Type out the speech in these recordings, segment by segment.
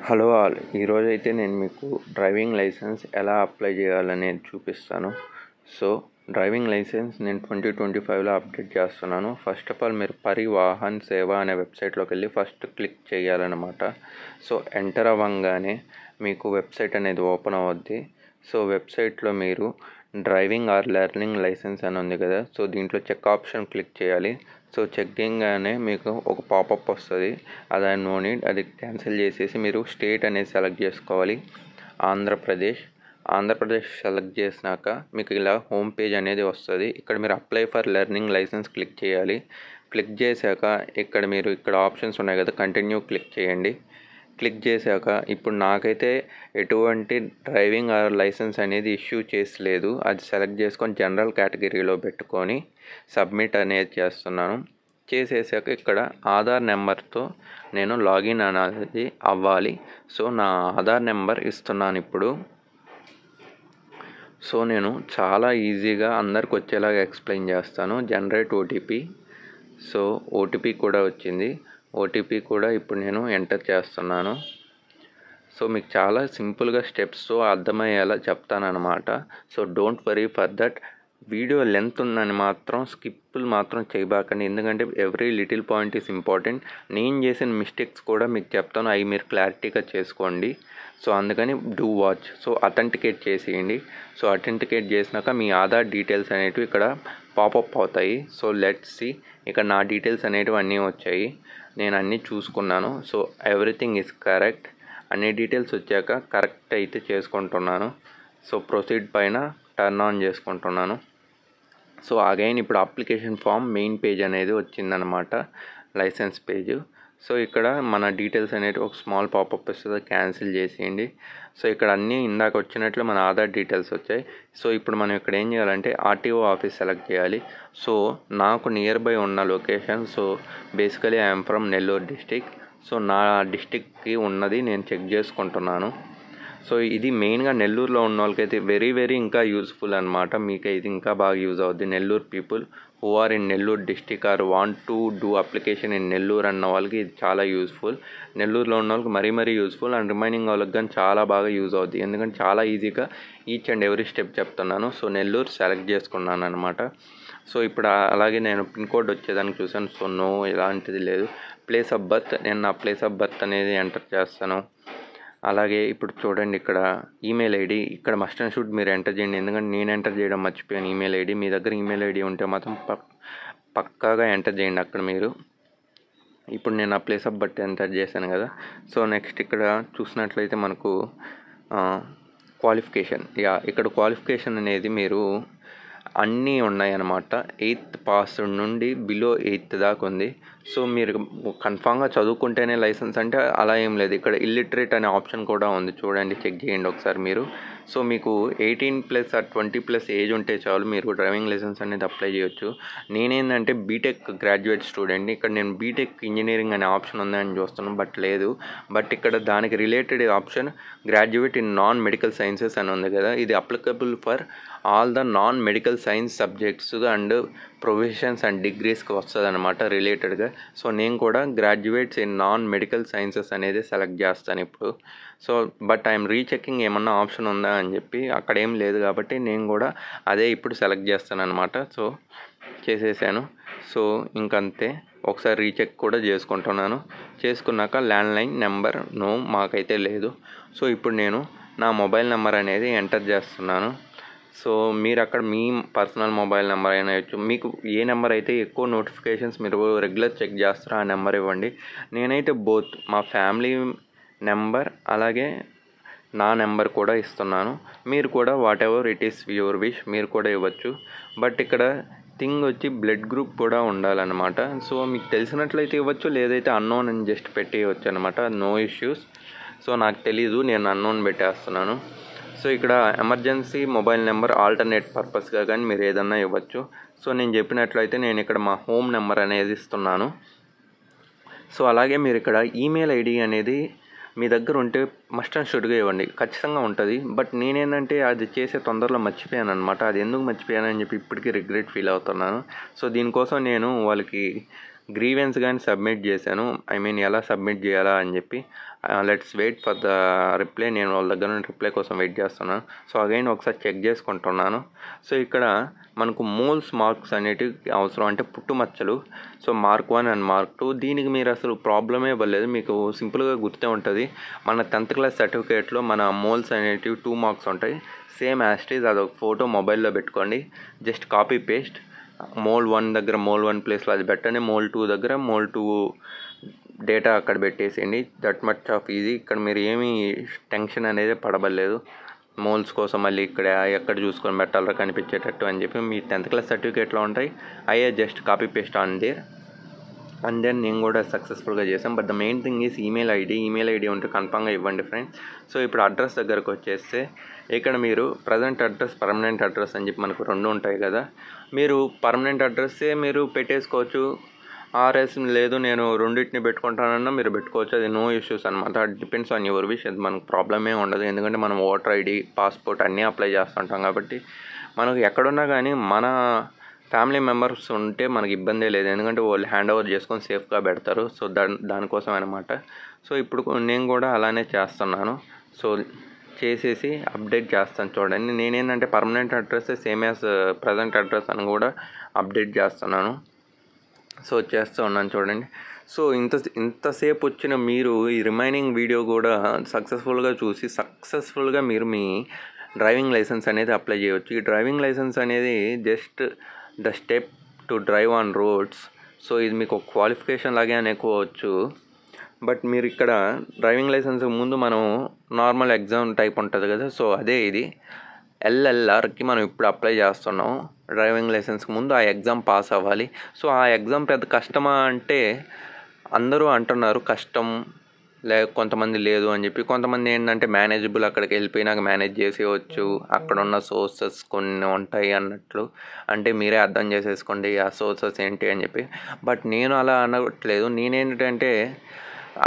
Hello all, ఈరోజైతే నేను మీకు డ్రైవింగ్ లైసెన్స్ ఎలా అప్లై చేయాలనేది చూపిస్తాను. సో డ్రైవింగ్ లైసెన్స్ నేను 2025లో అప్డేట్ చేస్తున్నాను. ఫస్ట్ ఆఫ్ ఆల్ మీరు పరివాహన్ సేవ అనే వెబ్సైట్లోకి వెళ్ళి ఫస్ట్ క్లిక్ చేయాలన్నమాట. సో ఎంటర్ అవ్వగానే మీకు వెబ్సైట్ అనేది ఓపెన్ అవుద్ది. సో వెబ్సైట్లో మీరు డ్రైవింగ్ ఆర్ లెర్నింగ్ లైసెన్స్ అని ఉంది కదా, సో దీంట్లో చెక్ ఆప్షన్ క్లిక్ చేయాలి. సో చెక్ చేయగానే మీకు ఒక పాపప్ వస్తుంది, అది నో నీడ్, అది క్యాన్సిల్ చేసేసి మీరు స్టేట్ అనేది సెలెక్ట్ చేసుకోవాలి. ఆంధ్రప్రదేశ్ సెలెక్ట్ చేసినాక మీకు ఇలా హోమ్ పేజ్ అనేది వస్తుంది. ఇక్కడ మీరు apply for learning licence click చేయాలి. క్లిక్ చేశాక ఇక్కడ ఆప్షన్స్ ఉన్నాయి కదా, కంటిన్యూ క్లిక్ చేయండి. క్లిక్ చేశాక ఇప్పుడు నాకైతే ఎటువంటి డ్రైవింగ్ లైసెన్స్ అనేది ఇష్యూ చేసలేదు, అది సెలెక్ట్ చేసుకొని జనరల్ కేటగిరీలో పెట్టుకొని సబ్మిట్ అనేది చేస్తున్నాను. చేసేసాక ఇక్కడ ఆధార్ నెంబర్తో నేను లాగిన్ అనేది అవ్వాలి. సో నా ఆధార్ నెంబర్ ఇస్తున్నాను ఇప్పుడు. సో నేను చాలా ఈజీగా అందరికి వచ్చేలాగా ఎక్స్ప్లెయిన్ చేస్తాను. Generate OTP. సో ఓటీపీ కూడా వచ్చింది. ఓటీపీ కూడా ఇప్పుడు నేను ఎంటర్ చేస్తున్నాను. సో మీకు చాలా సింపుల్గా స్టెప్స్తో అర్థమయ్యేలా చెప్తానన్నమాట. So don't worry for that. Video length ఉందని మాత్రం స్కిప్పులు మాత్రం చేయబాకండి, ఎందుకంటే every little point is important. నేను చేసిన మిస్టేక్స్ కూడా మీకు చెప్తాను, అవి మీరు క్లారిటీగా చేసుకోండి. సో అందుకని డూ వాచ్. సో అథెంటికేట్ చేసేయండి. సో అథెంటికేట్ చేసినాక మీ ఆధార్ డీటెయిల్స్ అనేటివి ఇక్కడ పాపప్ అవుతాయి. సో లెట్స్ సి, ఇక్కడ నా డీటెయిల్స్ అనేటివి అన్నీ వచ్చాయి, నేను అన్నీ చూసుకున్నాను. So everything is correct. అన్ని డీటెయిల్స్ వచ్చాక కరెక్ట్ అయితే చేసుకుంటున్నాను. సో ప్రొసీడ్ పైన టర్న్ ఆన్ చేసుకుంటున్నాను. సో అగైన్ ఇప్పుడు అప్లికేషన్ ఫామ్ మెయిన్ పేజ్ అనేది వచ్చిందనమాట, లైసెన్స్ పేజ్. సో ఇక్కడ మన డీటెయిల్స్ అనేవి ఒక స్మాల్ పాపప్ వస్తుంది, క్యాన్సిల్ చేసేయండి. సో ఇక్కడ అన్నీ ఇందాక వచ్చినట్లు మన ఆధార్ డీటెయిల్స్ వచ్చాయి. సో ఇప్పుడు మనం ఇక్కడ ఏం చేయాలంటే ఆర్టీఓ ఆఫీస్ సెలెక్ట్ చేయాలి. సో నాకు నియర్ బై ఉన్న location, so basically I'm from Nellore district. So నా డిస్టిక్కి ఉన్నది నేను చెక్ చేసుకుంటున్నాను. సో ఇది మెయిన్గా నెల్లూరులో ఉన్న వాళ్ళకైతే వెరీ ఇంకా యూజ్ఫుల్ అనమాట. మీకైతే ఇంకా బాగా యూజ్ అవుద్ది. Nellore people who are in Nellore district are want to do application in Nellore అన్న వాళ్ళకి ఇది చాలా యూజ్ఫుల్. నెల్లూరులో ఉన్న వాళ్ళకి మరీ యూజ్ఫుల్, అండ్ రిమైనింగ్ వాళ్ళకి కానీ చాలా బాగా యూజ్ అవుద్ది, ఎందుకంటే చాలా ఈజీగా ఈచ్ అండ్ ఎవ్రీ స్టెప్ చెప్తున్నాను. సో నెల్లూరు సెలెక్ట్ చేసుకున్నాను అనమాట. సో ఇప్పుడు అలాగే నేను పిన్ కోడ్ వచ్చేదానికి చూసాను. సో నో, ఎలాంటిది లేదు. ప్లేస్ ఆఫ్ బర్త్, నేను నా ప్లేస్ ఆఫ్ బర్త్ అనేది ఎంటర్ చేస్తాను. అలాగే ఇప్పుడు చూడండి, ఇక్కడ ఈమెయిల్ ఐడి ఇక్కడ మస్ట్ అండ్ షుడ్ మీరు ఎంటర్ చేయండి, ఎందుకంటే నేను ఎంటర్ చేయడం మర్చిపోయాను ఈమెయిల్ ఐడి. మీ దగ్గర ఈమెయిల్ ఐడి ఉంటే మాత్రం పక్కాగా ఎంటర్ చేయండి అక్కడ మీరు. ఇప్పుడు నేను ఆ ప్లేస్ ఆఫ్ బర్త్ ఎంటర్ చేశాను కదా. సో నెక్స్ట్ ఇక్కడ చూసినట్లయితే మనకు క్వాలిఫికేషన్. ఇక్కడ క్వాలిఫికేషన్ అనేది మీరు అన్నీ ఉన్నాయన్నమాట. 8th పాస్ నుండి బిలో 8th దాకా ఉంది. సో మీరు కన్ఫామ్గా చదువుకుంటేనే లైసెన్స్ అంటే అలా ఏం లేదు. ఇక్కడ ఇల్లిటరేట్ అనే ఆప్షన్ కూడా ఉంది, చూడండి, చెక్ చేయండి ఒకసారి మీరు. సో మీకు 18+ ఆర్ 20+ ఏజ్ ఉంటే చాలు, మీరు డ్రైవింగ్ లైసెన్స్ అనేది అప్లై చేయొచ్చు. నేనేంటంటే బీటెక్ గ్రాడ్యుయేట్ స్టూడెంట్ని. ఇక్కడ నేను బీటెక్ ఇంజనీరింగ్ అనే ఆప్షన్ ఉందని చూస్తున్నాను, బట్ లేదు. బట్ ఇక్కడ దానికి related option graduate in non medical sciences అని ఉంది కదా, ఇది applicable for all the non medical science subjects and professions and డిగ్రీస్కి వస్తుంది అనమాట రిలేటెడ్గా. సో నేను కూడా graduates in non medical sciences అనేది సెలెక్ట్ చేస్తాను ఇప్పుడు. సో బట్ ఐఎమ్ రీచెకింగ్ ఏమన్నా ఆప్షన్ ఉందా అని చెప్పి, అక్కడ ఏం లేదు కాబట్టి నేను కూడా అదే ఇప్పుడు సెలెక్ట్ చేస్తాను అనమాట. సో చేసేసాను. సో ఇంకంతే, ఒకసారి రీచెక్ కూడా చేసుకుంటున్నాను. చేసుకున్నాక ల్యాండ్లైన్ నెంబర్ నో, మాకైతే లేదు. సో ఇప్పుడు నేను నా మొబైల్ నెంబర్ అనేది ఎంటర్ చేస్తున్నాను. సో మీరు అక్కడ మీ పర్సనల్ మొబైల్ నెంబర్ అయినా ఇవ్వచ్చు, మీకు ఏ నెంబర్ అయితే ఎక్కువ నోటిఫికేషన్స్ మీరు రెగ్యులర్ చెక్ చేస్తారో ఆ నెంబర్ ఇవ్వండి. నేనైతే బోత్ మా ఫ్యామిలీ నెంబర్ అలాగే నా నెంబర్ కూడా ఇస్తున్నాను. మీరు కూడా what ever it is your wish, మీరు కూడా ఇవ్వచ్చు. బట్ ఇక్కడ థింగ్ వచ్చి బ్లడ్ గ్రూప్ కూడా ఉండాలన్నమాట. సో మీకు తెలిసినట్లయితే ఇవ్వచ్చు, లేదైతే అన్నోన్ అని జస్ట్ పెట్టేయవచ్చు అనమాట, నో ఇష్యూస్. సో నాకు తెలీదు, నేను అన్నోన్ పెట్టేస్తున్నాను. సో ఇక్కడ ఎమర్జెన్సీ మొబైల్ నెంబర్ ఆల్టర్నేట్ పర్పస్గా కానీ మీరు ఏదన్నా ఇవ్వచ్చు. సో నేను చెప్పినట్లయితే నేను ఇక్కడ మా హోమ్ నెంబర్ అనేది ఇస్తున్నాను. సో అలాగే మీరు ఇక్కడ ఈమెయిల్ ఐడి అనేది మీ దగ్గర ఉంటే మస్ట్ అండ్ షుడ్గా ఇవ్వండి, ఖచ్చితంగా ఉంటుంది. బట్ నేనేంటంటే అది చేసే తొందరలో మర్చిపోయాను అనమాట. అది ఎందుకు మర్చిపోయానని చెప్పి ఇప్పటికీ రిగ్రెట్ ఫీల్ అవుతున్నాను. సో దీనికోసం నేను వాళ్ళకి గ్రీవెన్స్ కానీ సబ్మిట్ చేశాను. ఐ మీన్ ఎలా సబ్మిట్ చేయాలా అని చెప్పి. Let's wait for the reply. నేను వాళ్ళ దగ్గర నుండి రిప్లై కోసం వెయిట్ చేస్తున్నాను. సో అగైన్ ఒకసారి చెక్ చేసుకుంటున్నాను. సో ఇక్కడ మనకు మోల్స్ మార్క్స్ అనేటివి అవసరం, అంటే పుట్టుమచ్చలు. So mark 1 and mark 2. దీనికి మీరు అసలు ప్రాబ్లమే ఇవ్వలేదు, మీకు సింపుల్గా గుర్తే ఉంటుంది. మన 10th క్లాస్ సర్టిఫికేట్లో మన మోల్స్ అనేటివి 2 మార్క్స్ ఉంటాయి. సేమ్ యాస్టీజ్ అదొక ఫోటో మొబైల్లో పెట్టుకోండి. Just copy paste. మోల్ 1 దగ్గర మోల్ 1 ప్లేస్లో అది పెట్టండి. మోల్ 2 దగ్గర మోల్ 2 డేటా అక్కడ పెట్టేసేయండి. That much off easy. ఇక్కడ మీరు ఏమీ టెన్షన్ అనేది పడబడలేదు. మోల్స్ కోసం మళ్ళీ ఇక్కడ ఎక్కడ చూసుకొని పెట్టాలో కనిపించేటట్టు అని చెప్పి మీ 10th క్లాస్ సర్టిఫికేట్లో ఉంటాయి. అయ్యే just copy paste on there. And then నేను కూడా సక్సెస్ఫుల్గా చేసాం. But the main thing is email ID ఉంటే కన్ఫామ్గా ఇవ్వండి ఫ్రెండ్స్. సో ఇప్పుడు అడ్రస్ దగ్గరకు వచ్చేస్తే ఇక్కడ మీరు ప్రజెంట్ అడ్రస్, పర్మనెంట్ అడ్రస్ అని చెప్పి మనకు 2 ఉంటాయి కదా. మీరు పర్మనెంట్ అడ్రస్సే మీరు పెట్టేసుకోవచ్చు. ఆర్ఎస్ లేదు నేను రెండింటిని పెట్టుకుంటానన్నా మీరు పెట్టుకోవచ్చు. అది నో ఇష్యూస్ అనమాట. అది డిపెండ్స్ ఆన్ యువర్ విష్. అది మనకు ప్రాబ్లమే ఉండదు. ఎందుకంటే మనం ఓటర్ ఐడి, పాస్పోర్ట్ అన్నీ అప్లై చేస్తుంటాం కాబట్టి మనకు ఎక్కడున్నా కానీ మన ఫ్యామిలీ మెంబర్స్ ఉంటే మనకి ఇబ్బందే లేదు. ఎందుకంటే వాళ్ళు హ్యాండ్ ఓవర్ చేసుకొని సేఫ్గా పెడతారు. సో దానికోసం అనమాట. సో ఇప్పుడు నేను కూడా అలానే చేస్తున్నాను. సో చేసేసి అప్డేట్ చేస్తాను చూడండి. నేనేంటంటే permanent address same as present address అని కూడా అప్డేట్ చేస్తున్నాను. సో చేస్తూ ఉన్నాను చూడండి. సో ఇంతసేపు వచ్చిన మీరు ఈ రిమైనింగ్ వీడియో కూడా సక్సెస్ఫుల్గా చూసి సక్సెస్ఫుల్గా మీరు మీ డ్రైవింగ్ లైసెన్స్ అనేది అప్లై చేయవచ్చు. ఈ డ్రైవింగ్ లైసెన్స్ అనేది just the step to drive on roads. So ఇది మీకు ఒక క్వాలిఫికేషన్ లాగే అనుకోవచ్చు. బట్ మీరు ఇక్కడ డ్రైవింగ్ లైసెన్స్ ముందు మనం నార్మల్ ఎగ్జామ్ టైప్ ఉంటుంది కదా. సో అదే ఇది ఎల్ఎల్ఆర్కి మనం ఇప్పుడు అప్లై చేస్తున్నాం. డ్రైవింగ్ లైసెన్స్కి ముందు ఆ ఎగ్జామ్ పాస్ అవ్వాలి. సో ఆ ఎగ్జామ్ పెద్ద కష్టమా అంటే అందరూ అంటున్నారు కష్టం, కొంతమంది లేదు అని చెప్పి. కొంతమంది ఏంటంటే మేనేజబుల్, అక్కడికి వెళ్ళిపోయినాక మేనేజ్ చేసేయచ్చు, అక్కడ ఉన్న సోర్సెస్ కొన్ని ఉంటాయి అన్నట్లు. అంటే మీరే అర్థం చేసేసుకోండి ఆ సోర్సెస్ ఏంటి అని చెప్పి. బట్ నేను అలా అనట్లేదు. నేనేంటంటే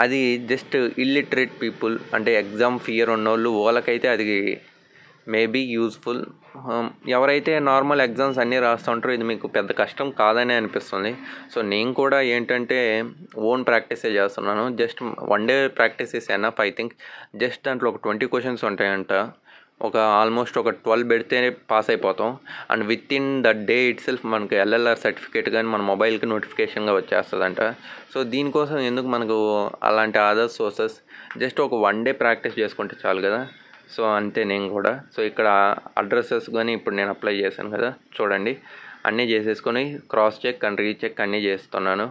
అది జస్ట్ ఇల్లిటరేట్ పీపుల్, అంటే ఎగ్జామ్ ఫియర్ ఉన్నోళ్ళు, వాళ్ళకైతే అది మేబీ యూజ్ఫుల్. ఎవరైతే నార్మల్ ఎగ్జామ్స్ అన్నీ రాస్తుంటారో ఇది మీకు పెద్ద కష్టం కాదనే అనిపిస్తుంది. సో నేను కూడా ఏంటంటే ఓన్ ప్రాక్టీసే చేస్తున్నాను. Just 1 day practice is enough I think. Just దాంట్లో ఒక 20 క్వశ్చన్స్ ఉంటాయంట. ఆల్మోస్ట్ ఒక 12 పెడితే పాస్ అయిపోతాం. And with in the day it self మనకు ఎల్ఎల్ఆర్ సర్టిఫికేట్ కానీ మన మొబైల్కి నోటిఫికేషన్గా వచ్చేస్తుందంట. సో దీనికోసం ఎందుకు మనకు అలాంటి అదర్ సోర్సెస్, జస్ట్ ఒక 1 day ప్రాక్టీస్ చేసుకుంటే చాలు కదా. సో అంతే నేను కూడా. సో ఇక్కడ అడ్రస్సెస్ కానీ ఇప్పుడు నేను అప్లై చేశాను కదా చూడండి, అన్నీ చేసేసుకొని క్రాస్ చెక్ అండ్ రీచెక్ అన్నీ చేస్తున్నాను.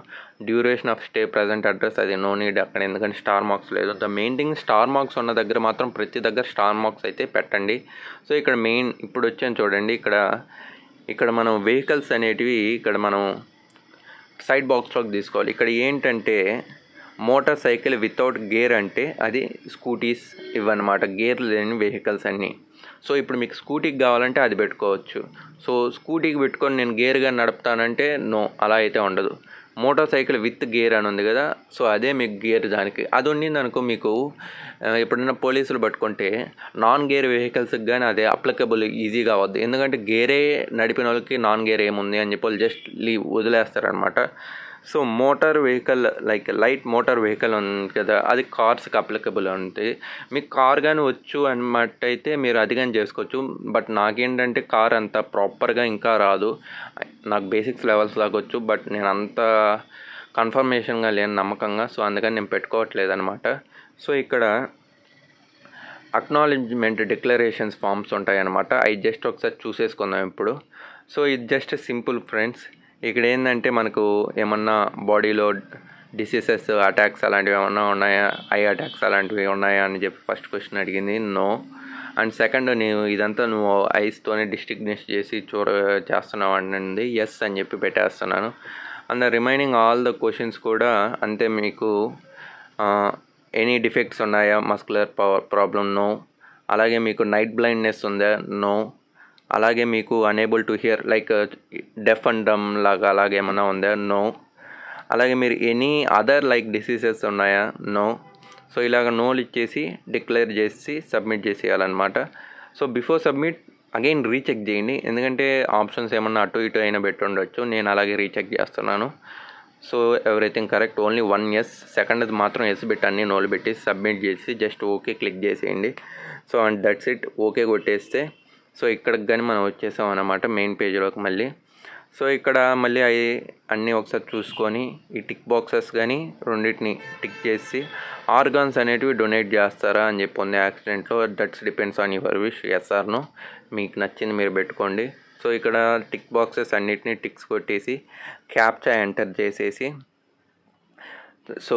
Duration of stay, present address అది నో నీడ్ అక్కడ, ఎందుకంటే స్టార్ మార్క్స్ లేదు. The main thing star marks ఉన్న దగ్గర మాత్రం ప్రతి దగ్గర స్టార్ మార్క్స్ అయితే పెట్టండి. సో ఇక్కడ మెయిన్ ఇప్పుడు వచ్చాను చూడండి. ఇక్కడ మనం వెహికల్స్ అనేటివి ఇక్కడ మనం సైడ్ బాక్స్లోకి తీసుకోవాలి. ఇక్కడ ఏంటంటే మోటార్ సైకిల్ వితౌట్ గేర్ అంటే అది స్కూటీస్ ఇవన్నమాట, గేర్ లేని వెహికల్స్ అన్నీ. సో ఇప్పుడు మీకు స్కూటీకి కావాలంటే అది పెట్టుకోవచ్చు. సో స్కూటీకి పెట్టుకొని నేను గేర్గా నడుపుతానంటే నో, అలా అయితే ఉండదు. మోటార్ సైకిల్ విత్ గేర్ అని ఉంది కదా, సో అదే మీకు గేర్. దానికి అది ఉండింది అనుకో, మీకు ఎప్పుడైనా పోలీసులు పట్టుకుంటే నాన్ గేర్ వెహికల్స్కి కానీ అదే అప్లికబుల్ ఈజీగా అవద్దు. ఎందుకంటే గేరే నడిపిన వాళ్ళకి నాన్ గేర్ ఏముంది అని చెప్పి వాళ్ళు జస్ట్ వదిలేస్తారనమాట. So motor vehicle like light motor vehicle ఉంది కదా, అది కార్స్కి అప్లికబుల్ ఉంటుంది. మీకు కార్ కానీ వచ్చు అన్నమాట అయితే మీరు అది కానీ చేసుకోవచ్చు. బట్ నాకేంటంటే కార్ అంత ప్రాపర్గా ఇంకా రాదు. నాకు బేసిక్స్ లెవెల్స్ లాగా వచ్చు, బట్ నేను అంత కన్ఫర్మేషన్గా లేను నమ్మకంగా. సో అందుకని నేను పెట్టుకోవట్లేదు అనమాట. సో ఇక్కడ అక్నాలెడ్జ్మెంట్ డిక్లరేషన్స్ ఫామ్స్ ఉంటాయి అన్నమాట. అవి జస్ట్ ఒకసారి చూసేసుకుందాం ఇప్పుడు. సో ఇది జస్ట్ సింపుల్ ఫ్రెండ్స్. ఇక్కడ ఏంటంటే మనకు ఏమన్నా బాడీలో డిసీజెస్, అటాక్స్ అలాంటివి ఏమన్నా ఉన్నాయా, ఐ అటాక్స్ అలాంటివి ఉన్నాయా అని చెప్పి ఫస్ట్ క్వశ్చన్ అడిగింది, నో. అండ్ సెకండ్, ఇదంతా నువ్వు ఐస్తోనే డిస్టింగ్విష్ చేసి చేస్తున్నావు అన్నది ఎస్ అని చెప్పి పెట్టేస్తున్నాను. And remaining all the questions కూడా అంతే. మీకు ఎనీ డిఫెక్ట్స్ ఉన్నాయా, మస్కులర్ ప్రాబ్లం, నో. అలాగే మీకు నైట్ బ్లైండ్నెస్ ఉందా, నో. అలాగే మీకు unable to hear like deaf and dumb లాగా అలాగే ఏమైనా ఉందా, నో. అలాగే మీరు ఎనీ అదర్ లైక్ డిసీజెస్ ఉన్నాయా, నో. సో ఇలాగ నోలు ఇచ్చేసి డిక్లేర్ చేసి సబ్మిట్ చేసేయాలన్నమాట. So before submit again recheck చేయండి, ఎందుకంటే ఆప్షన్స్ ఏమన్నా అటు ఇటు అయినా పెట్టి ఉండొచ్చు. నేను అలాగే రీచెక్ చేస్తున్నాను. So everything correct, only 1 yes, సెకండ్ది మాత్రం ఎస్ పెట్టి అన్నీ నోలు పెట్టి సబ్మిట్ చేసి జస్ట్ ఓకే క్లిక్ చేసేయండి. So and that's it. Okay కొట్టేస్తే సో ఇక్కడికి కానీ మనం వచ్చేసాం అన్నమాట మెయిన్ పేజ్లోకి మళ్ళీ. సో ఇక్కడ మళ్ళీ అవి అన్నీ ఒకసారి చూసుకొని ఈ టిక్ బాక్సెస్ కానీ రెండింటిని టిక్ చేసి ఆర్గాన్స్ అనేటివి డొనేట్ చేస్తారా అని చెప్పి ఉంది యాక్సిడెంట్లో. That's depends on your wish, yes or no, మీకు నచ్చింది మీరు పెట్టుకోండి. సో ఇక్కడ టిక్ బాక్సెస్ అన్నిటినీ టిక్స్ కొట్టేసి క్యాప్చా ఎంటర్ చేసేసి సో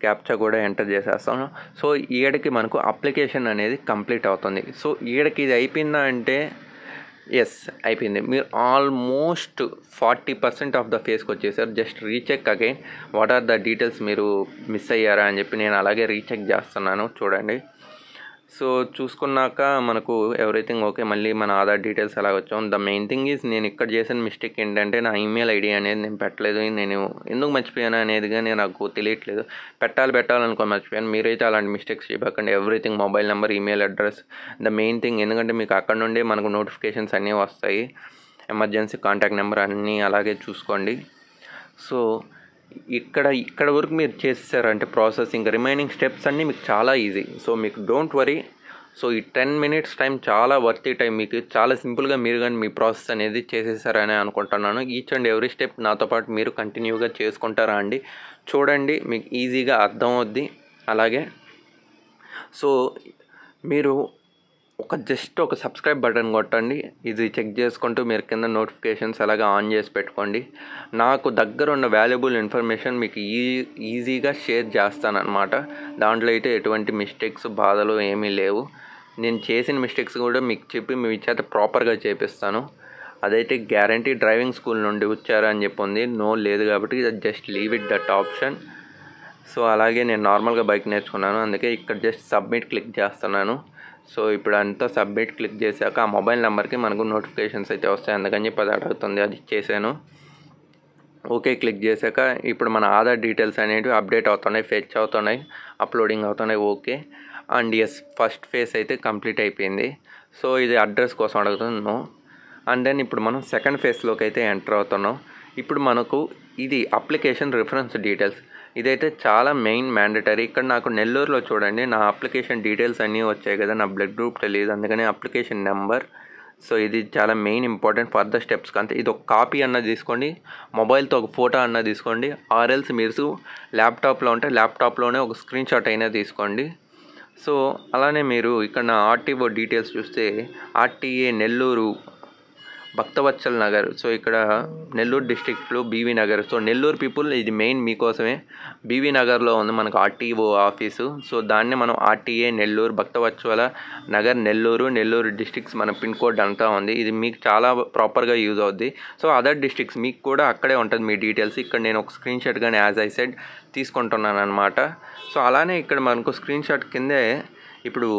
క్యాప్చా కూడా ఎంటర్ చేసేస్తాను. సో ఈడకి మనకు అప్లికేషన్ అనేది కంప్లీట్ అవుతుంది. సో ఈడకి ఇది అయిపోయిందా అంటే ఎస్ అయిపోయింది. మీరు ఆల్మోస్ట్ 40% ఆఫ్ ద ఫేస్కి వచ్చేసారు. Just recheck again what are the details మీరు మిస్ అయ్యారా అని చెప్పి నేను అలాగే రీచెక్ చేస్తున్నాను చూడండి. సో చూసుకున్నాక మనకు ఎవ్రీథింగ్ ఓకే. మళ్ళీ మన ఆధార్ డీటెయిల్స్ అలా వచ్చాం. ద మెయిన్ థింగ్ ఈజ్ నేను ఇక్కడ చేసిన మిస్టేక్ ఏంటంటే నా ఈమెయిల్ ఐడి అనేది నేను పెట్టలేదు. నేను ఎందుకు మర్చిపోయాను అనేది కానీ నాకు తెలియట్లేదు. పెట్టాలనుకో మర్చిపోయాను. మీరైతే అలాంటి మిస్టేక్స్ చేయకండి. Everything mobile number, email address the main thing. ఎందుకంటే మీకు అక్కడ నుండే మనకు నోటిఫికేషన్స్ అన్నీ వస్తాయి. ఎమర్జెన్సీ కాంటాక్ట్ నెంబర్ అన్నీ అలాగే చూసుకోండి. సో ఇక్కడ వరకు మీరు చేసేసారంటే ప్రాసెసింగ్ రిమైనింగ్ స్టెప్స్ అన్నీ మీకు చాలా ఈజీ. సో మీకు డోంట్ వరీ. సో ఈ 10 minutes టైం చాలా వర్తీ టైం. మీకు చాలా సింపుల్గా మీరు కానీ మీ ప్రాసెస్ అనేది చేసేసారని అనుకుంటున్నాను. ఈచ్ అండ్ ఎవ్రీ స్టెప్ నాతో పాటు మీరు కంటిన్యూగా చేసుకుంటారా అండి, చూడండి, మీకు ఈజీగా అర్థం అవుద్ది. అలాగే సో మీరు జస్ట్ ఒక సబ్స్క్రైబ్ బటన్ కొట్టండి. ఇది చెక్ చేసుకుంటూ మీరు కింద నోటిఫికేషన్స్ అలాగే ఆన్ చేసి పెట్టుకోండి. నాకు దగ్గర ఉన్న వాల్యుబుల్ ఇన్ఫర్మేషన్ మీకు ఈజీగా షేర్ చేస్తానన్నమాట. దాంట్లో అయితే ఎటువంటి మిస్టేక్స్, బాధలు ఏమీ లేవు. నేను చేసిన మిస్టేక్స్ కూడా మీకు చెప్పి మీ చేత ప్రాపర్గా చేపిస్తాను. అదైతే గ్యారంటీ. డ్రైవింగ్ స్కూల్ నుండి వచ్చారా అని చెప్పి ఉంది, నో లేదు కాబట్టి just leave it that option. So అలాగే నేను నార్మల్గా బైక్ నేర్చుకున్నాను, అందుకే ఇక్కడ జస్ట్ సబ్మిట్ క్లిక్ చేస్తున్నాను. సో ఇప్పుడు అంతా సబ్మిట్ క్లిక్ చేశాక ఆ మొబైల్ నెంబర్కి మనకు నోటిఫికేషన్స్ అయితే వస్తాయి, అందుకని చెప్పి అది అడుగుతుంది, అది ఇచ్చేసాను. ఓకే క్లిక్ చేశాక ఇప్పుడు మన ఆధార్ డీటెయిల్స్ అనేవి అప్డేట్ అవుతున్నాయి, ఫెచ్ అవుతున్నాయి, అప్లోడింగ్ అవుతున్నాయి. Okay and yes, first phase అయితే కంప్లీట్ అయిపోయింది. సో ఇది అడ్రస్ కోసం అడుగుతున్నాను. అండ్ దెన్ ఇప్పుడు మనం సెకండ్ ఫేజ్లోకి అయితే ఎంటర్ అవుతున్నాం. ఇప్పుడు మనకు ఇది అప్లికేషన్ రిఫరెన్స్ డీటెయిల్స్. ఇదైతే చాలా మెయిన్ మ్యాండటరీ. ఇక్కడ నాకు నెల్లూరులో చూడండి నా అప్లికేషన్ డీటెయిల్స్ అన్నీ వచ్చాయి కదా, నా బ్లడ్ గ్రూప్ తెలియదు, అందుకని అప్లికేషన్ నెంబర్. సో ఇది చాలా మెయిన్ ఇంపార్టెంట్ ఫర్ ద స్టెప్స్కి. అంతే, ఇది ఒక కాపీ అన్నది తీసుకోండి, మొబైల్తో ఒక ఫోటో అన్నది తీసుకోండి, ఆర్ఎల్స్ మీరు ల్యాప్టాప్లో ఉంటే ల్యాప్టాప్లోనే ఒక స్క్రీన్ షాట్ అయినా తీసుకోండి. సో అలానే మీరు ఇక్కడ నా ఆర్టీఓ డీటెయిల్స్ చూస్తే ఆర్టీఏ నెల్లూరు భక్తవత్సల్ నగర్. సో ఇక్కడ నెల్లూరు డిస్ట్రిక్ట్లో BV Nagar. So Nellore people ఇది మెయిన్ మీకోసమే. బీవీ నగర్లో ఉంది మనకు ఆర్టీఓ ఆఫీసు. సో దాన్ని మనం ఆర్టీఏ నెల్లూరు భక్తవత్సల నగర్ నెల్లూరు డిస్ట్రిక్ట్స్ మన పిన్ కోడ్ అంతా ఉంది. ఇది మీకు చాలా ప్రాపర్గా యూజ్ అవుద్ది. సో అదర్ డిస్ట్రిక్ట్స్ మీకు కూడా అక్కడే ఉంటుంది మీ డీటెయిల్స్. ఇక్కడ నేను ఒక స్క్రీన్ షాట్ కానీ యాజ్ ఐ సెడ్ తీసుకుంటున్నాను అనమాట. సో అలానే ఇక్కడ మనకు స్క్రీన్ షాట్ కిందే ఇప్పుడు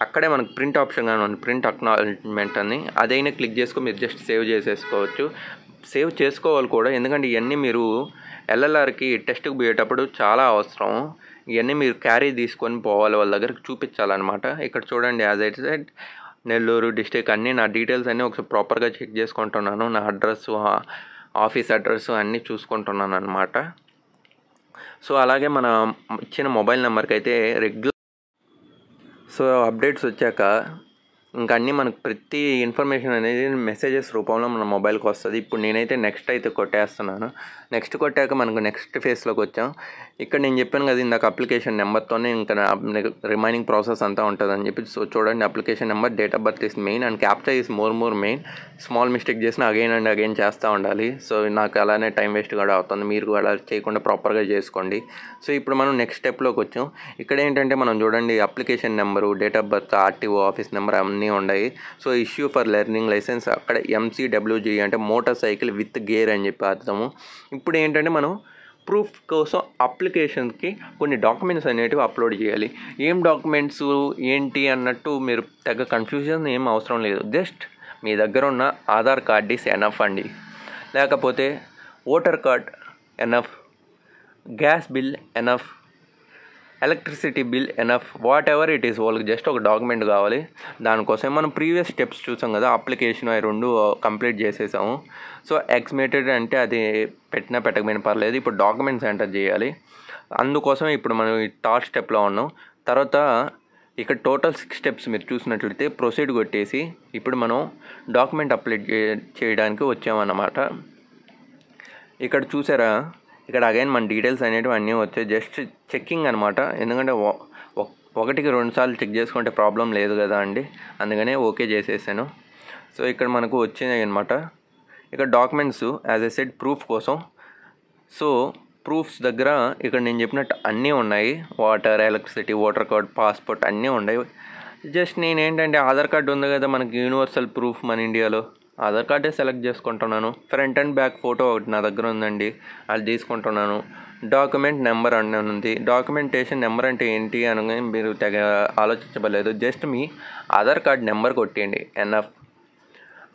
అక్కడే మనకు ప్రింట్ ఆప్షన్ కానీ ఉంది, ప్రింట్ అక్నాలెడ్జ్మెంట్ అని, అదైనా క్లిక్ చేసుకొని మీరు జస్ట్ సేవ్ చేసేసుకోవచ్చు. సేవ్ చేసుకోవాలి కూడా, ఎందుకంటే ఇవన్నీ మీరు ఎల్ఎల్ఆర్కి టెస్ట్కి పోయేటప్పుడు చాలా అవసరం. ఇవన్నీ మీరు క్యారీ తీసుకొని పోవాలి, వాళ్ళ దగ్గరికి చూపించాలన్నమాట. ఇక్కడ చూడండి as I said Nellore district అన్నీ నా డీటెయిల్స్ అన్నీ ఒకసారి ప్రాపర్గా చెక్ చేసుకుంటున్నాను. నా అడ్రస్, ఆఫీస్ అడ్రస్ అన్నీ చూసుకుంటున్నాను అనమాట. సో అలాగే మన ఇచ్చిన మొబైల్ నెంబర్కి అయితే రెగ్యులర్ సో అప్డేట్స్ వచ్చాక ఇంకా అన్నీ మనకు ప్రతి ఇన్ఫర్మేషన్ అనేది మెసేజెస్ రూపంలో మన మొబైల్కి వస్తుంది. ఇప్పుడు నేనైతే నెక్స్ట్ అయితే కొట్టేస్తున్నాను. నెక్స్ట్ కొట్టాక మనకు నెక్స్ట్ ఫేజ్లోకి వచ్చాం. ఇక్కడ నేను చెప్పాను కదా ఇందాక అప్లికేషన్ నెంబర్తోనే ఇంకా రిమైనింగ్ ప్రాసెస్ అంతా ఉంటుందని చెప్పి. సో చూడండి application number, date of birth is main and captcha is more main. Small mistake చేసినా అగైన్ అండ్ అగైన్ చేస్తూ ఉండాలి. సో నాకు అలానే టైం వేస్ట్ కూడా అవుతుంది, మీరు కూడా చేయకుండా ప్రాపర్గా చేసుకోండి. సో ఇప్పుడు మనం నెక్స్ట్ స్టెప్లోకి వచ్చాం. ఇక్కడ ఏంటంటే మనం చూడండి application number, date of birth, RTO office number అన్నీ ఉన్నాయి. So issue for learning licence అక్కడ MCWG అంటే మోటార్ సైకిల్ విత్ గేర్ అని చెప్పి అర్థము. ఇప్పుడు ఏంటంటే మనం ప్రూఫ్ కోసం అప్లికేషన్కి కొన్ని డాక్యుమెంట్స్ అనేటివి అప్లోడ్ చేయాలి. ఏం డాక్యుమెంట్స్ ఏంటి అన్నట్టు మీరు తెగ కన్ఫ్యూజన్ ఏం అవసరం లేదు. జస్ట్ మీ దగ్గర ఉన్న ఆధార్ కార్డ్ ఈస్ ఎనఫ్ అండి, లేకపోతే voter card enough, gas bill enough, electricity bill enough what ever it is, వాళ్ళకి జస్ట్ ఒక డాక్యుమెంట్ కావాలి. దానికోసం మనం ప్రీవియస్ స్టెప్స్ చూసాం కదా, అప్లికేషన్ అవి 2 కంప్లీట్ చేసేసాము. సో ఎక్స్మేటెడ్ అంటే అది పెట్టకపోయినా పర్లేదు, ఇప్పుడు డాక్యుమెంట్స్ ఎంటర్ చేయాలి. అందుకోసం ఇప్పుడు మనం ఈ థర్డ్ స్టెప్లో ఉన్నాం. తర్వాత ఇక్కడ టోటల్ 6 స్టెప్స్ మీరు చూసినట్లయితే ప్రొసీడ్ కొట్టేసి ఇప్పుడు మనం డాక్యుమెంట్ అప్లోడ్ చేయడానికి వచ్చామన్నమాట. ఇక్కడ చూసారా, ఇక్కడ అగైన్ మన డీటెయిల్స్ అనేటివి అన్నీ వచ్చాయి. జస్ట్ చెక్కింగ్ అనమాట, ఎందుకంటే 1కి 2 సార్లు చెక్ చేసుకుంటే ప్రాబ్లం లేదు కదా అండి, అందుకనే ఓకే చేసేసాను. సో ఇక్కడ మనకు వచ్చినాయి అనమాట. ఇక్కడ documents as a said proof కోసం. సో ప్రూఫ్స్ దగ్గర ఇక్కడ నేను చెప్పినట్టు అన్నీ ఉన్నాయి. Water, electricity, voter card, passport అన్నీ ఉన్నాయి. జస్ట్ నేనేంటంటే ఆధార్ కార్డు ఉంది కదా మనకి యూనివర్సల్ ప్రూఫ్ మన ఇండియాలో, ఆధార్ కార్డే సెలెక్ట్ చేసుకుంటున్నాను. ఫ్రంట్ అండ్ బ్యాక్ ఫోటో ఒకటి నా దగ్గర ఉందండి, అది తీసుకుంటున్నాను. డాక్యుమెంట్ నెంబర్ అని ఉంది. డాక్యుమెంటేషన్ నెంబర్ అంటే ఏంటి అని మీరు తెగ ఆలోచించబడలేదు. జస్ట్ మీ ఆధార్ కార్డ్ నెంబర్ కొట్టేయండి, NF.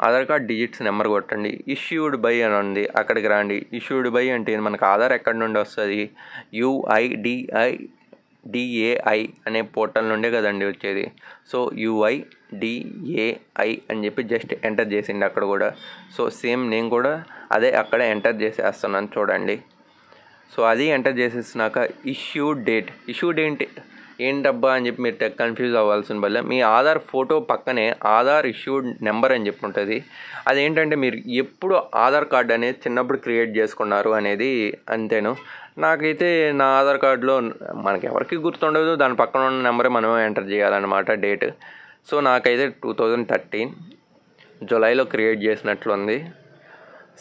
Aadhaar card digits number కొట్టండి. ఇష్యూడ్ బై అని ఉంది, అక్కడికి రండి. ఇష్యూడ్ బై అంటే మనకు ఆధార్ ఎక్కడి నుండి వస్తుంది, UIDAI అనే పోర్టల్ నుండే కదండి వచ్చేది. సో UIDAI అని చెప్పి జస్ట్ ఎంటర్ చేసిండి అక్కడ కూడా. సో సేమ్ నేను కూడా అదే అక్కడ ఎంటర్ చేసేస్తున్నాను చూడండి. సో అది ఎంటర్ చేసేసినాక ఇష్యూ డేట్ ఏంటబ్బా అని చెప్పి మీరు కన్ఫ్యూజ్ అవ్వాల్సిన వల్ల మీ ఆధార్ ఫోటో పక్కనే ఆధార్ ఇష్యూడ్ నెంబర్ అని చెప్పి ఉంటుంది. అదేంటంటే మీరు ఎప్పుడు ఆధార్ కార్డ్ అనేది చిన్నప్పుడు క్రియేట్ చేసుకున్నారు అనేది అంతేను. నాకైతే నా ఆధార్ కార్డులో మనకి ఎవరికి గుర్తుండదు, దాని పక్కన ఉన్న నెంబరే మనమే ఎంటర్ చేయాలన్నమాట డేట్. సో నాకైతే 2013 జూలైలో క్రియేట్ చేసినట్లుంది.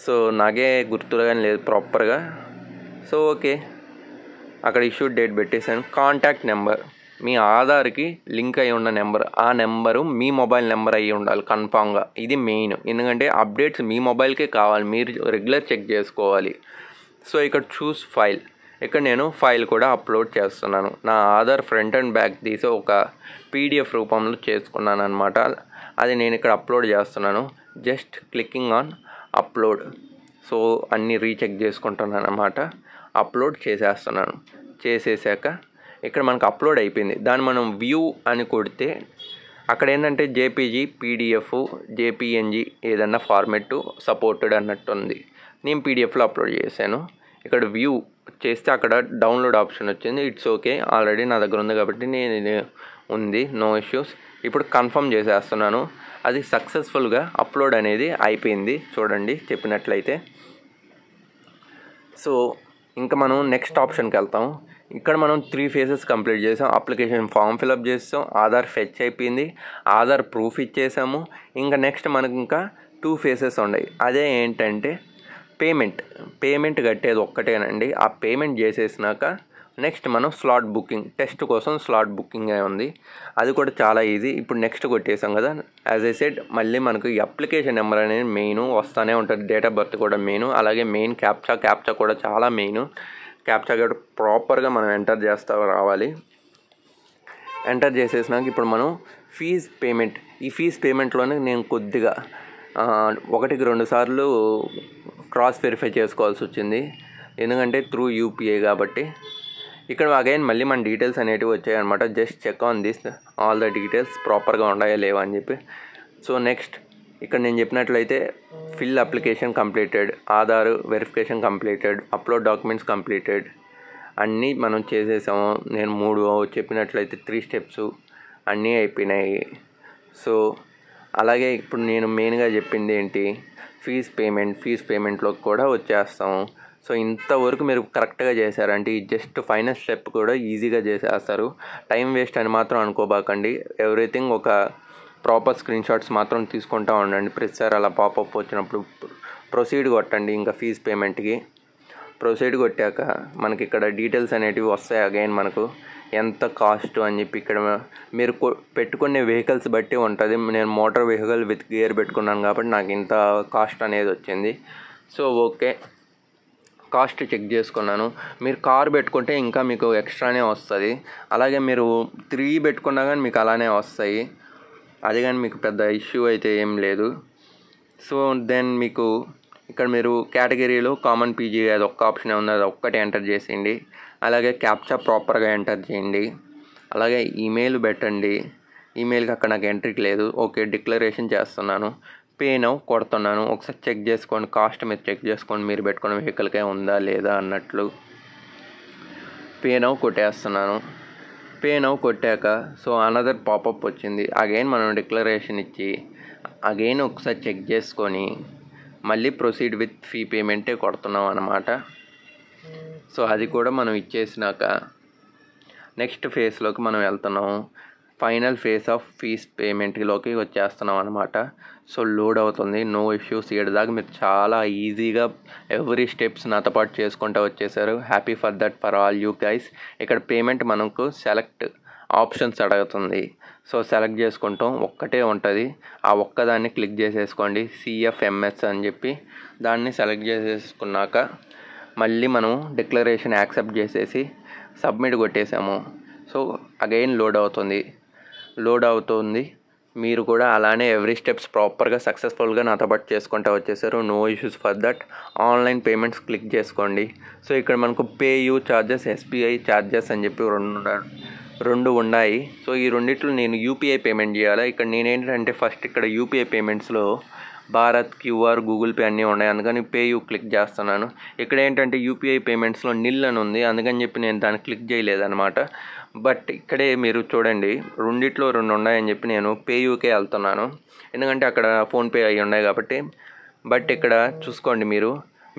సో నాకే గుర్తుగానే లేదు ప్రాపర్గా. సో ఓకే, అక్కడ ఇష్యూ డేట్ పెట్టేశాను. కాంటాక్ట్ నెంబర్ మీ ఆధార్కి లింక్ అయి ఉన్న నెంబర్, ఆ నెంబరు మీ మొబైల్ నెంబర్ అయ్యి ఉండాలి కన్ఫామ్గా. ఇది మెయిన్, ఎందుకంటే అప్డేట్స్ మీ మొబైల్కే కావాలి, మీరు రెగ్యులర్ చెక్ చేసుకోవాలి. సో ఇక్కడ చూస్ ఫైల్, ఇక్కడ నేను ఫైల్ కూడా అప్లోడ్ చేస్తున్నాను. నా ఆధార్ ఫ్రంట్ అండ్ బ్యాక్ తీసి ఒక PDF రూపంలో చేసుకున్నాను అనమాట. అది నేను ఇక్కడ అప్లోడ్ చేస్తున్నాను. Just clicking on upload. So అన్నీ రీచెక్ చేసుకుంటున్నాను అనమాట. అప్లోడ్ చేసేస్తున్నాను. చేసేసాక ఇక్కడ మనకు అప్లోడ్ అయిపోయింది. దాన్ని మనం వ్యూ అని కొడితే అక్కడ ఏంటంటే JPG, PDF, JPNG ఏదన్నా ఫార్మెట్ సపోర్టెడ్ అన్నట్టు ఉంది. నేను PDFలో అప్లోడ్ చేశాను. ఇక్కడ వ్యూ చేస్తే అక్కడ డౌన్లోడ్ ఆప్షన్ వచ్చింది. ఇట్స్ ఓకే, ఆల్రెడీ నా దగ్గర ఉంది కాబట్టి నేను ఉంది, నో ఇష్యూస్. ఇప్పుడు కన్ఫర్మ్ చేసేస్తున్నాను. అది సక్సెస్ఫుల్గా అప్లోడ్ అనేది అయిపోయింది చూడండి చెప్పినట్లయితే. సో ఇంకా మనం నెక్స్ట్ ఆప్షన్కి వెళ్తాం. ఇక్కడ మనం 3 ఫేజెస్ కంప్లీట్ చేసాం. అప్లికేషన్ ఫామ్ ఫిలప్ చేస్తాం, ఆధార్ ఫెచ్ అయిపోయింది, ఆధార్ ప్రూఫ్ ఇచ్చేసాము. ఇంకా నెక్స్ట్ మనకు ఇంకా 2 ఫేజెస్ ఉన్నాయి. అదే ఏంటంటే పేమెంట్ కట్టేది ఒక్కటేనండి. ఆ పేమెంట్ చేసేసినాక నెక్స్ట్ మనం స్లాట్ బుకింగ్, టెస్ట్ కోసం స్లాట్ బుకింగ్ ఉంది. అది కూడా చాలా ఈజీ. ఇప్పుడు నెక్స్ట్ కొట్టేసాం కదా, యాజ్ ఐ సెడ్ మళ్ళీ మనకు ఈ అప్లికేషన్ నెంబర్ అనేది మెయిన్ వస్తూనే ఉంటుంది. డేట్ ఆఫ్ బర్త్ కూడా మెయిన్, అలాగే మెయిన్ క్యాప్చా కూడా చాలా మెయిన్. క్యాప్చా కూడా ప్రాపర్గా మనం ఎంటర్ చేస్తూ రావాలి. ఎంటర్ చేసేసినాక ఇప్పుడు మనం ఫీజ్ పేమెంట్, ఈ ఫీజ్ పేమెంట్లోనే నేను కొద్దిగా 1కి 2 సార్లు క్రాస్ వెరిఫై చేసుకోవాల్సి వచ్చింది, ఎందుకంటే త్రూ UPI కాబట్టి. ఇక్కడ అగైన్ మళ్ళీ మన డీటెయిల్స్ అనేటివి వచ్చాయన్నమాట. Just check on this all the details ప్రాపర్గా ఉన్నాయా లేవా అని చెప్పి. సో నెక్స్ట్ ఇక్కడ నేను చెప్పినట్లయితే fill application completed, Aadhaar verification completed, upload documents completed అన్నీ మనం చేసేసాము. నేను 3 చెప్పినట్లయితే 3 స్టెప్స్ అన్నీ అయిపోయినాయి. సో అలాగే ఇప్పుడు నేను మెయిన్గా చెప్పింది ఏంటి, ఫీజ్ పేమెంట్లోకి కూడా వచ్చేస్తాము. సో ఇంతవరకు మీరు కరెక్ట్గా చేశారంటే ఈ జస్ట్ ఫైనల్ స్టెప్ కూడా ఈజీగా చేసేస్తారు. టైం వేస్ట్ అని మాత్రం అనుకోబాకండి. ఎవ్రీథింగ్ ఒక ప్రాపర్ స్క్రీన్ షాట్స్ మాత్రం తీసుకుంటూ ఉండండి. ప్రతిసారి అలా పాపప్ వచ్చినప్పుడు ప్రొసీడ్ కొట్టండి. ఇంకా ఫీజ్ పేమెంట్కి ప్రొసీడ్ కొట్టాక మనకి ఇక్కడ డీటెయిల్స్ అనేటివి వస్తాయి. అగైన్ మనకు ఎంత కాస్ట్ అని చెప్పి ఇక్కడ మీరు పెట్టుకునే వెహికల్స్ బట్టి ఉంటుంది. నేను మోటార్ వెహికల్ విత్ గేర్ పెట్టుకున్నాను కాబట్టి నాకు ఇంత కాస్ట్ అనేది వచ్చింది. సో ఓకే, కాస్ట్ చెక్ చేసుకున్నాను. మీరు కార్ పెట్టుకుంటే ఇంకా మీకు ఎక్స్ట్రానే వస్తుంది. అలాగే మీరు 3 పెట్టుకున్నా కానీ మీకు అలానే వస్తాయి. అది కానీ మీకు పెద్ద ఇష్యూ అయితే ఏం లేదు. సో దెన్ మీకు ఇక్కడ మీరు కేటగిరీలో కామన్ PG అది ఒక్క ఆప్షన్ ఉంది, అది ఒక్కటే ఎంటర్ చేసేయండి. అలాగే క్యాప్చా ప్రాపర్గా ఎంటర్ చేయండి. అలాగే ఈమెయిల్ పెట్టండి. ఈమెయిల్కి అక్కడ నాకు ఎంట్రీకి లేదు. ఓకే, డిక్లరేషన్ చేస్తున్నాను. పే నౌ కొడుతున్నాను. ఒకసారి చెక్ చేసుకోండి, కాస్ట్ మీరు చెక్ చేసుకోండి, మీరు పెట్టుకున్న వెహికల్కే ఉందా లేదా అన్నట్లు. పే నౌ కొట్టేస్తున్నాను. పే నౌ కొట్టాక సో అనదర్ పాపప్ వచ్చింది. అగైన్ మనం డిక్లరేషన్ ఇచ్చి అగైన్ ఒకసారి చెక్ చేసుకొని మళ్ళీ ప్రొసీడ్ విత్ ఫీ పేమెంటే కొడుతున్నాం అన్నమాట. సో అది కూడా మనం ఇచ్చేసినాక నెక్స్ట్ ఫేజ్లోకి మనం వెళ్తున్నాము. ఫైనల్ ఫేజ్ ఆఫ్ ఫీజ్ పేమెంట్లోకి వచ్చేస్తున్నాం అనమాట. సో లోడ్ అవుతుంది, నో ఇష్యూస్. దాకా మీరు చాలా ఈజీగా ఎవ్రీ స్టెప్స్ నాతో పాటు చేసుకుంటూ వచ్చేసారు. Happy for that for all you guys. ఇక్కడ పేమెంట్ మనకు సెలెక్ట్ ఆప్షన్స్ అడుగుతుంది. సో సెలెక్ట్ చేసుకుంటాం, ఒక్కటే ఉంటుంది. ఆ ఒక్కదాన్ని క్లిక్ చేసేసుకోండి, CFMS అని చెప్పి దాన్ని సెలెక్ట్ చేసేసుకున్నాక మళ్ళీ మనం డిక్లరేషన్ యాక్సెప్ట్ చేసేసి సబ్మిట్ కొట్టేసాము. సో అగైన్ లోడ్ అవుతుంది. మీరు కూడా అలానే ఎవ్రీ స్టెప్స్ ప్రాపర్గా సక్సెస్ఫుల్గా నాతో పాటు చేసుకుంటూ వచ్చేసారు. No issues for that. Online payments click చేసుకోండి. సో ఇక్కడ మనకు పేయూ ఛార్జెస్, SBI ఛార్జెస్ అని చెప్పి రెండు ఉన్నాయి. సో ఈ రెండిట్లో నేను UPI పేమెంట్ చేయాలి. ఇక్కడ నేనేంటంటే ఫస్ట్ ఇక్కడ UPI పేమెంట్స్లో భారత్, QR, గూగుల్ పే అన్నీ ఉన్నాయి. అందుకని పేయూ క్లిక్ చేస్తున్నాను. ఇక్కడ ఏంటంటే UPI పేమెంట్స్లో నిల్ అని ఉంది, అందుకని చెప్పి నేను దాన్ని క్లిక్ చేయలేదన్నమాట. బట్ ఇక్కడే మీరు చూడండి, రెండిట్లో రెండు ఉన్నాయని చెప్పి నేను పేయూకే వెళ్తున్నాను, ఎందుకంటే అక్కడ ఫోన్పే అవి ఉన్నాయి కాబట్టి. బట్ ఇక్కడ చూసుకోండి, మీరు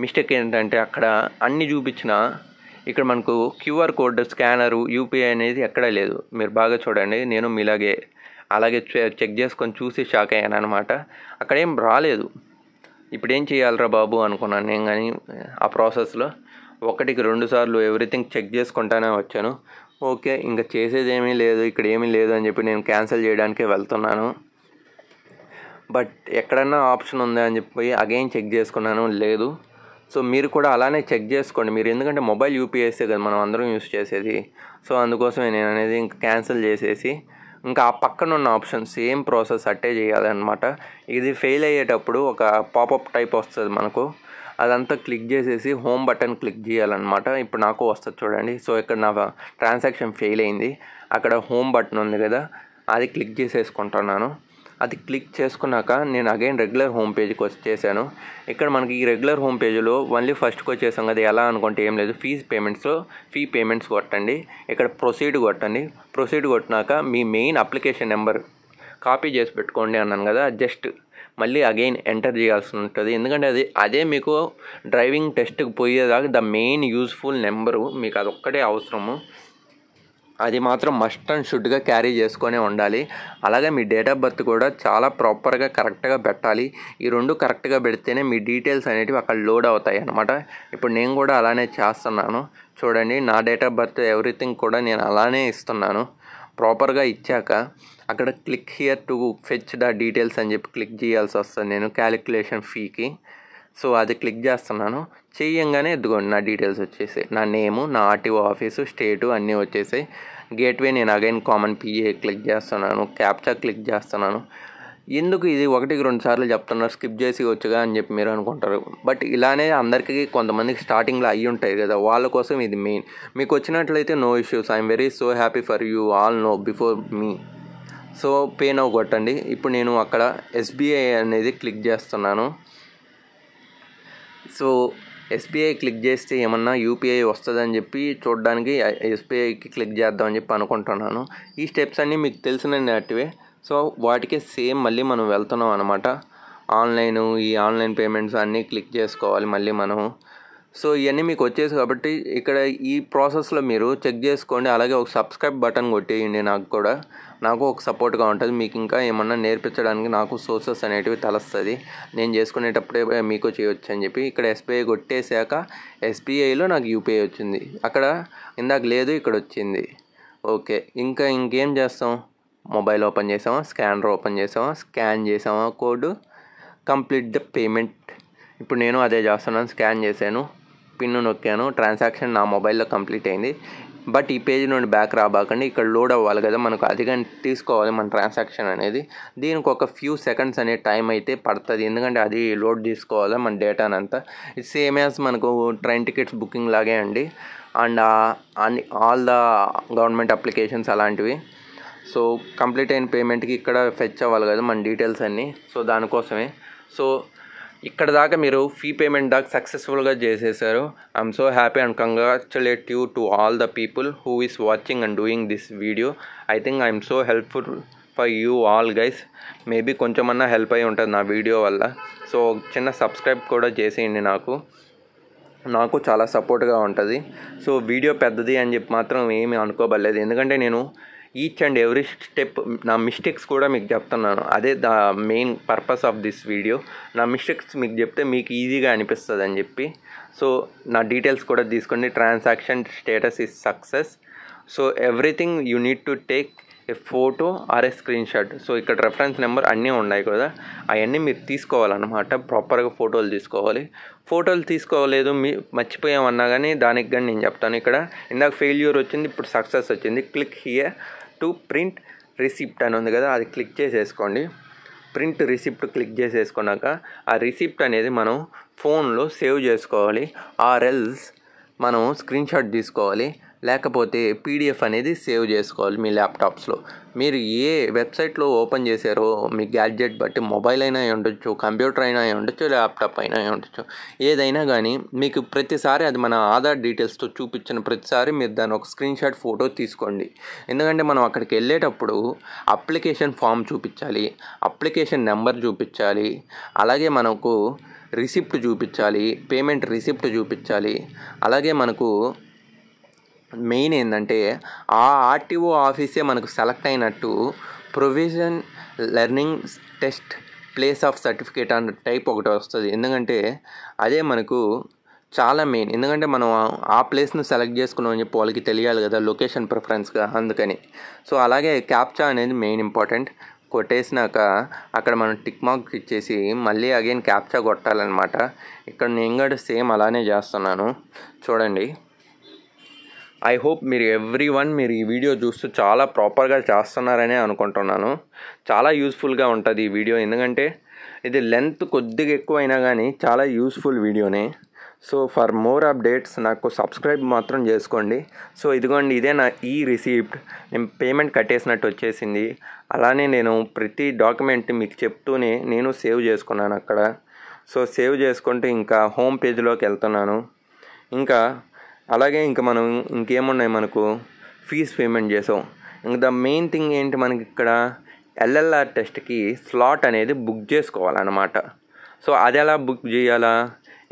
మిస్టేక్ ఏంటంటే అక్కడ అన్నీ చూపించిన ఇక్కడ మనకు QR కోడ్, స్కానరు, UPI అనేది ఎక్కడా లేదు. మీరు బాగా చూడండి, నేను అలాగే చెక్ చేసుకొని చూసి షాక్ అయ్యాను అనమాట. అక్కడేం రాలేదు. ఇప్పుడు ఏం చేయాలరా బాబు అనుకున్నాను నేను. కానీ ఆ ప్రాసెస్లో 1కి 2 సార్లు ఎవ్రీథింగ్ చెక్ చేసుకుంటానే వచ్చాను. ఓకే, ఇంకా చేసేది ఏమీ లేదు, ఇక్కడ ఏమీ లేదు అని చెప్పి నేను క్యాన్సిల్ చేయడానికే వెళ్తున్నాను. బట్ ఎక్కడన్నా ఆప్షన్ ఉందా అని చెప్పి అగైన్ చెక్ చేసుకున్నాను, లేదు. సో మీరు కూడా అలానే చెక్ చేసుకోండి. మీరు ఎందుకంటే మొబైల్ UPIసే కదా మనం అందరం యూస్ చేసేది. సో అందుకోసమే నేను అనేది ఇంకా క్యాన్సిల్ చేసేసి ఇంకా ఆ పక్కన ఉన్న ఆప్షన్ సేమ్ ప్రాసెస్ అట్టే చేయాలన్నమాట. ఇది ఫెయిల్ అయ్యేటప్పుడు ఒక పాపప్ టైప్ వస్తుంది మనకు, అదంతా క్లిక్ చేసేసి హోమ్ బటన్ క్లిక్ చేయాలన్నమాట. ఇప్పుడు నాకు వస్తుంది చూడండి. సో ఇక్కడ నా ట్రాన్సాక్షన్ ఫెయిల్ అయింది. అక్కడ హోమ్ బటన్ ఉంది కదా, అది క్లిక్ చేసేసుకుంటున్నాను. అది క్లిక్ చేసుకున్నాక నేను అగైన్ రెగ్యులర్ హోమ్ పేజ్కి వచ్చేసాను. ఇక్కడ మనకి ఈ రెగ్యులర్ హోమ్ పేజ్లో ఓన్లీ ఫస్ట్కి వచ్చేసాం కదా, ఎలా అనుకుంటే ఏం లేదు. ఫీ పేమెంట్స్ కొట్టండి, ఇక్కడ ప్రొసీడ్ కొట్టండి. ప్రొసీడ్ కొట్టినాక మీ మెయిన్ అప్లికేషన్ నెంబర్ కాపీ చేసి పెట్టుకోండి అన్నాను కదా, జస్ట్ మళ్ళీ అగైన్ ఎంటర్ చేయాల్సి ఉంటుంది. ఎందుకంటే అదే మీకు డ్రైవింగ్ టెస్ట్కి పోయేదాకా ద మెయిన్ యూజ్ఫుల్ నెంబరు, మీకు అదొక్కటే అవసరము. అది మాత్రం మస్ట్ అండ్ షుడ్గా క్యారీ చేసుకొని ఉండాలి. అలాగే మీ డేట్ ఆఫ్ బర్త్ కూడా చాలా ప్రాపర్గా కరెక్ట్గా పెట్టాలి. ఈ రెండు కరెక్ట్గా పెడితేనే మీ డీటెయిల్స్ అనేటివి అక్కడ లోడ్ అవుతాయి అన్నమాట. ఇప్పుడు నేను కూడా అలానే చేస్తున్నాను. చూడండి, నా డేట్ ఆఫ్ బర్త్ ఎవ్రీథింగ్ కూడా నేను అలానే ఇస్తున్నాను. ప్రాపర్గా ఇచ్చాక అక్కడ click here to fetch the details అని చెప్పి క్లిక్ చేయాల్సి వస్తుంది నేను క్యాలిక్యులేషన్ ఫీకి. సో అది క్లిక్ చేస్తున్నాను. చేయంగానే ఎత్తుకోండి, నా డీటెయిల్స్ వచ్చేసాయి. నా నేము, నా RTO ఆఫీసు, స్టేటు అన్నీ వచ్చేసాయి. గేట్వే నేను అగైన్ కామన్ PA క్లిక్ చేస్తున్నాను. క్యాప్చా క్లిక్ చేస్తున్నాను. ఎందుకు ఇది 1కి 2 సార్లు చెప్తున్నారు, స్కిప్ చేసి వచ్చుగా అని చెప్పి మీరు అనుకుంటారు. బట్ ఇలానే అందరికీ కొంతమందికి స్టార్టింగ్లో అయ్యి ఉంటాయి కదా, వాళ్ళ కోసం ఇది మెయిన్. మీకు వచ్చినట్లయితే no issues. I'm very so happy for you all know before me. So pay now కొట్టండి. ఇప్పుడు నేను అక్కడ SBI అనేది క్లిక్ చేస్తున్నాను. సో SBI క్లిక్ చేస్తే ఏమన్నా UPI వస్తుందని చెప్పి చూడడానికి SBIకి క్లిక్ చేద్దామని చెప్పి అనుకుంటున్నాను. ఈ స్టెప్స్ అన్నీ మీకు తెలిసినట్టువే. సో వాటికే సేమ్ మళ్ళీ మనం వెళ్తున్నాం అనమాట. ఈ ఆన్లైన్ పేమెంట్స్ అన్నీ క్లిక్ చేసుకోవాలి మళ్ళీ మనము. సో ఇవన్నీ మీకు వచ్చేసి కాబట్టి ఇక్కడ ఈ ప్రాసెస్లో మీరు చెక్ చేసుకోండి. అలాగే ఒక సబ్స్క్రైబ్ బటన్ కొట్టేయండి, నాకు ఒక సపోర్ట్గా ఉంటుంది. మీకు ఇంకా ఏమన్నా నేర్పించడానికి నాకు సోర్సెస్ అనేటివి తెలుస్తుంది. నేను చేసుకునేటప్పుడే మీకు చేయొచ్చు అని చెప్పి ఇక్కడ SBI కొట్టేశాక SBIలో నాకు UPI వచ్చింది. అక్కడ ఇందాక లేదు, ఇక్కడ వచ్చింది. ఓకే, ఇంకేం చేస్తాం? మొబైల్ ఓపెన్ చేసామా, స్కానర్ ఓపెన్ చేసామా, స్కాన్ చేసామా కోడ్, కంప్లీట్ ద పేమెంట్. ఇప్పుడు నేను అదే చేస్తున్నాను. స్కాన్ చేశాను, పిన్ నొక్కాను, ట్రాన్సాక్షన్ నా మొబైల్లో కంప్లీట్ అయింది. బట్ ఈ పేజ్ నుండి బ్యాక్ రాబాకండి, ఇక్కడ లోడ్ అవ్వాలి కదా మనకు, అదిగా తీసుకోవాలి మన ట్రాన్సాక్షన్ అనేది. దీనికి ఒక ఫ్యూ సెకండ్స్ అనే టైం అయితే పడుతుంది, ఎందుకంటే అది లోడ్ తీసుకోవాలి మన డేటానంతా. ఇది సేమ్ యాజ్ మనకు ట్రైన్ టికెట్స్ బుకింగ్ లాగే అండి. And all the government applications అలాంటివి. సో కంప్లీట్ అయిన పేమెంట్కి ఇక్కడ ఫెచ్ అవ్వాలి కదా మన డీటెయిల్స్ అన్నీ. సో దానికోసమే. సో ఇక్కడ దాకా మీరు ఫీ పేమెంట్ దాకా సక్సెస్ఫుల్గా చేసేసారు. I'm so happy and congratulate you to all the people who is watching and doing this video. I think I'm so helpful for you all guys. Maybe కొంచెమన్నా help అయి ఉంటుంది నా వీడియో వల్ల. So చిన్న subscribe కూడా చేసేయండి, నాకు చాలా సపోర్ట్గా ఉంటుంది. సో వీడియో పెద్దది అని చెప్పి మాత్రం ఏమీ అనుకోబడలేదు, ఎందుకంటే నేను ఈచ్ అండ్ ఎవ్రీ స్టెప్ నా మిస్టేక్స్ కూడా మీకు చెప్తున్నాను. అదే the main purpose of this video. నా మిస్టేక్స్ మీకు చెప్తే మీకు ఈజీగా అనిపిస్తుంది అని చెప్పి. సో నా డీటెయిల్స్ కూడా తీసుకోండి. Transaction status is success. So everything you need to take a photo or A screen shot. So ఇక్కడ రెఫరెన్స్ నెంబర్ అన్నీ ఉన్నాయి కదా, అవన్నీ మీరు తీసుకోవాలన్నమాట. ప్రాపర్గా ఫోటోలు తీసుకోవాలి. ఫోటోలు తీసుకోలేదు మర్చిపోయామన్నా కానీ దానికి కానీ నేను చెప్తాను. ఇక్కడ ఇందాక ఫెయిల్యూర్ వచ్చింది, ఇప్పుడు సక్సెస్ వచ్చింది. Click here to print receipt అని ఉంది కదా, అది క్లిక్ చేసేసుకోండి. ప్రింట్ రిసిప్ట్ క్లిక్ చేసేసుకున్నాక ఆ రిసిప్ట్ అనేది మనం ఫోన్లో సేవ్ చేసుకోవాలి. ఆర్ఎల్స్ మనం స్క్రీన్ షాట్ తీసుకోవాలి, లేకపోతే పీడిఎఫ్ అనేది సేవ్ చేసుకోవాలి మీ ల్యాప్టాప్స్లో. మీరు ఏ వెబ్సైట్లో ఓపెన్ చేశారో మీ గ్యాడ్జెట్ బట్టి, మొబైల్ అయినా ఉండొచ్చు, కంప్యూటర్ అయినా ఉండొచ్చు, ల్యాప్టాప్ అయినా ఉండొచ్చు, ఏదైనా కానీ మీకు ప్రతిసారి అది మన ఆధార్ డీటెయిల్స్తో చూపించిన ప్రతిసారి మీరు దాన్ని ఒక స్క్రీన్ షాట్ ఫోటో తీసుకోండి. ఎందుకంటే మనం అక్కడికి వెళ్ళేటప్పుడు అప్లికేషన్ ఫామ్ చూపించాలి, అప్లికేషన్ నెంబర్ చూపించాలి, అలాగే మనకు రిసిప్ట్ చూపించాలి, పేమెంట్ రిసిప్ట్ చూపించాలి. అలాగే మనకు మెయిన్ ఏంటంటే ఆ ఆర్టీఓ ఆఫీసే మనకు సెలెక్ట్ అయినట్టు provision learning test place of certificate అన్న టైప్ ఒకటి వస్తుంది. ఎందుకంటే అదే మనకు చాలా మెయిన్. ఎందుకంటే మనం ఆ ప్లేస్ను సెలెక్ట్ చేసుకున్నామని చెప్పి వాళ్ళకి తెలియాలి కదా, లొకేషన్ ప్రిఫరెన్స్గా, అందుకని. సో అలాగే క్యాప్చా అనేది మెయిన్ ఇంపార్టెంట్. కొట్టేసినాక అక్కడ మనం టిక్ మార్క్ ఇచ్చేసి మళ్ళీ అగైన్ క్యాప్చా కొట్టాలన్నమాట. ఇక్కడ నేను కూడా సేమ్ అలానే చేస్తున్నాను, చూడండి. ఐ హోప్ మీరు మీరు ఈ వీడియో చూస్తూ చాలా ప్రాపర్గా చేస్తున్నారనే అనుకుంటున్నాను. చాలా యూస్ఫుల్గా ఉంటుంది ఈ వీడియో, ఎందుకంటే ఇది లెంత్ కొద్దిగా ఎక్కువైనా కానీ చాలా యూస్ఫుల్ వీడియోనే. సో ఫర్ మోర్ అప్డేట్స్ నాకు సబ్స్క్రైబ్ మాత్రం చేసుకోండి. సో ఇదిగోండి, ఇదే నా ఈ రిసీప్ట్. నేను పేమెంట్ కట్టేసినట్టు వచ్చేసింది. అలానే నేను ప్రతి డాక్యుమెంట్ మీకు చెప్తూనే నేను సేవ్ చేసుకున్నాను అక్కడ. సో సేవ్ చేసుకుంటూ ఇంకా హోమ్ పేజ్లోకి వెళ్తున్నాను. ఇంకా అలాగే ఇంకా మనం ఇంకేమున్నాయి, మనకు ఫీజ్ పేమెంట్ చేసాం. ఇంక ద మెయిన్ థింగ్ ఏంటి, మనకి ఇక్కడ ఎల్ఎల్ఆర్ టెస్ట్కి స్లాట్ అనేది బుక్ చేసుకోవాలన్నమాట. సో అది ఎలా బుక్ చేయాలా,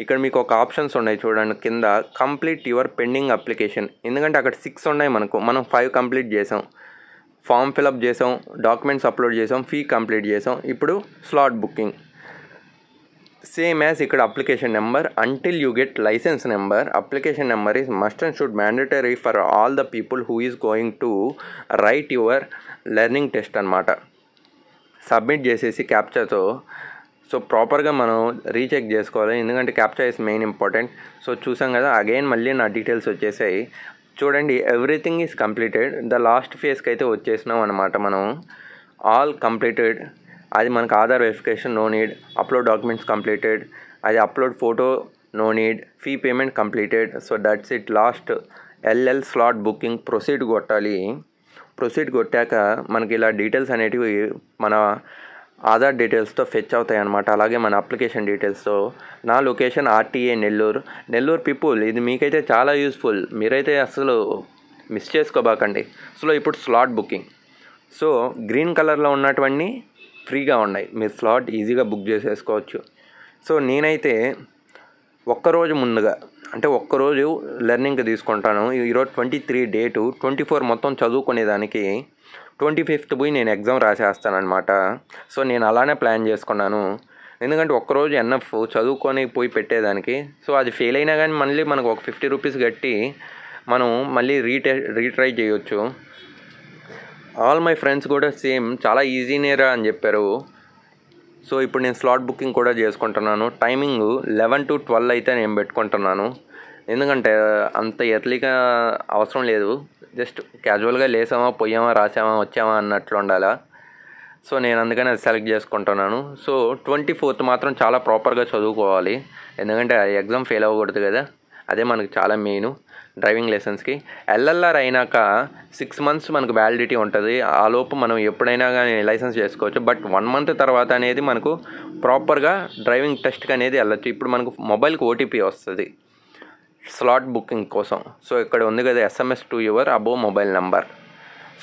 ఇక్కడ మీకు ఒక ఆప్షన్స్ ఉన్నాయి చూడండి కింద, కంప్లీట్ యువర్ పెండింగ్ అప్లికేషన్. ఎందుకంటే అక్కడ 6 ఉన్నాయి మనం 5 కంప్లీట్ చేసాం. ఫామ్ ఫిలప్ చేసాం, డాక్యుమెంట్స్ అప్లోడ్ చేసాం, ఫీ కంప్లీట్ చేసాం. ఇప్పుడు స్లాట్ బుకింగ్ సేమ్ యాజ్ ఇక్కడ application number until you get license number. Application number is must and should mandatory for all the people who is going to write your learning test అన్నమాట. Submit చేసేసి క్యాప్చాతో so ప్రాపర్గా మనం recheck చేసుకోవాలి, ఎందుకంటే captcha is main important. So చూసాం కదా, again మళ్ళీ నా డీటెయిల్స్ వచ్చేసాయి. చూడండి, everything is completed. The last ఫేజ్కి అయితే వచ్చేసినాం అనమాట మనం. All completed. అది మనకు Aadhaar verification no need, upload documents completed, అది upload photo no need, fee payment completed. So that's it. Last LL slot booking proceed కొట్టాలి. ప్రొసీడ్ కొట్టాక మనకి ఇలా డీటెయిల్స్ అనేటివి మన ఆధార్ డీటెయిల్స్తో ఫెచ్ అవుతాయి అన్నమాట. అలాగే మన అప్లికేషన్ డీటెయిల్స్తో. నా లొకేషన్ ఆర్టీఏ నెల్లూరు పీపుల్. ఇది మీకైతే చాలా యూస్ఫుల్, మీరైతే అసలు మిస్ చేసుకోబాకండి. సో ఇప్పుడు స్లాట్ బుకింగ్. సో గ్రీన్ కలర్లో ఉన్నటువంటి ఫ్రీగా ఉన్నాయి, మీరు స్లాట్ ఈజీగా బుక్ చేసేసుకోవచ్చు. సో నేనైతే ఒక్కరోజు ముందుగా, అంటే ఒక్కరోజు లెర్నింగ్కి తీసుకుంటాను. ఈరోజు 23 డేటు, 24 మొత్తం చదువుకునేదానికి 25th పోయి నేను ఎగ్జామ్ రాసేస్తానమాట. సో నేను అలానే ప్లాన్ చేసుకున్నాను, ఎందుకంటే ఒక్కరోజు ఎన్ఎఫ్ చదువుకొని పోయి పెట్టేదానికి. సో అది ఫెయిల్ అయినా కానీ మళ్ళీ మనకు ఒక 50 రూపీస్ కట్టి మనం మళ్ళీ రీట్రై చేయొచ్చు. ఆల్ మై ఫ్రెండ్స్ కూడా సేమ్ చాలా ఈజీనేరా అని చెప్పారు. సో ఇప్పుడు నేను స్లాట్ బుకింగ్ కూడా చేసుకుంటున్నాను. టైమింగ్ 11 to 12 అయితే నేను పెట్టుకుంటున్నాను, ఎందుకంటే అంత ఎర్లీగా అవసరం లేదు. జస్ట్ క్యాజువల్గా లేసామా, పోయామా, రాసామా, వచ్చామా అన్నట్లు ఉండాలా. సో నేను అందుకని అది సెలెక్ట్ చేసుకుంటున్నాను. సో 24th మాత్రం చాలా ప్రాపర్గా చదువుకోవాలి, ఎందుకంటే ఎగ్జామ్ ఫెయిల్ అవ్వకూడదు కదా. అదే మనకు చాలా మెయిన్ డ్రైవింగ్ లైసెన్స్కి. ఎల్ఎల్ఆర్ అయినాక 6 months మనకు వ్యాలిడిటీ ఉంటుంది. ఆ లోపు మనం ఎప్పుడైనా కానీ లైసెన్స్ చేసుకోవచ్చు. బట్ 1 month తర్వాత అనేది మనకు ప్రాపర్గా డ్రైవింగ్ టెస్ట్కి అనేది వెళ్ళచ్చు. ఇప్పుడు మనకు మొబైల్కి ఓటీపీ వస్తుంది స్లాట్ బుకింగ్ కోసం. సో ఇక్కడ ఉంది కదా SMS to your above mobile number.